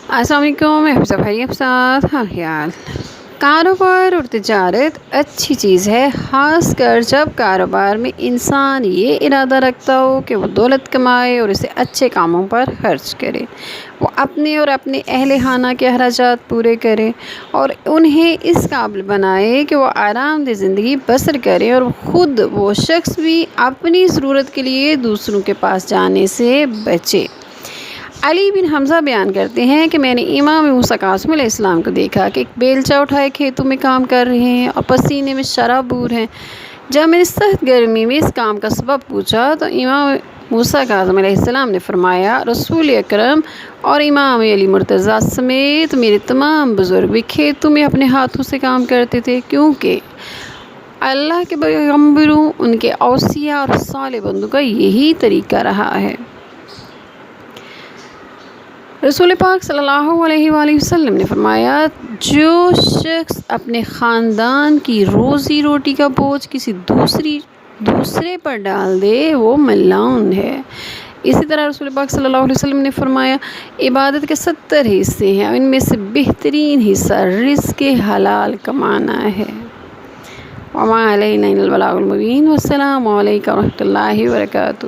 السلام علیکم، میں حفصہ بھائی آپ ساتھ خیال کاروبار اور تجارت اچھی چیز ہے، خاص کر جب کاروبار میں انسان یہ ارادہ رکھتا ہو کہ وہ دولت کمائے اور اسے اچھے کاموں پر خرچ کرے، وہ اپنے اور اپنے اہل خانہ کے اخراجات پورے کرے اور انہیں اس قابل بنائے کہ وہ آرام دہ زندگی بسر کرے، اور خود وہ شخص بھی اپنی ضرورت کے لیے دوسروں کے پاس جانے سے بچے۔ علی بن حمزہ بیان کرتے ہیں کہ میں نے امام موسیٰ کاظم علیہ السلام کو دیکھا کہ ایک بیلچہ اٹھائے کھیتوں میں کام کر رہے ہیں اور پسینے میں شرابور ہیں۔ جب میں نے سخت گرمی میں اس کام کا سبب پوچھا تو امام موسیٰ کاظم علیہ السلام نے فرمایا، رسول اکرم اور امام علی مرتضیٰ سمیت میرے تمام بزرگ بھی کھیتوں میں اپنے ہاتھوں سے کام کرتے تھے، کیونکہ اللہ کے پیغمبروں، ان کے اوصیاء اور صالح بندوں کا یہی طریقہ رہا ہے۔ رسول پاک صلی اللہ علیہ وآلہ وسلم نے فرمایا، جو شخص اپنے خاندان کی روزی روٹی کا بوجھ کسی دوسرے پر ڈال دے وہ ملعون ہے۔ اسی طرح رسول پاک صلی اللہ علیہ وسلم نے فرمایا، عبادت کے 70 حصے ہیں، ان میں سے بہترین حصہ رزق حلال کمانا ہے۔ وما علینا الا البلاغ المبین۔ والسلام علیکم ورحمۃ اللہ وبرکاتہ۔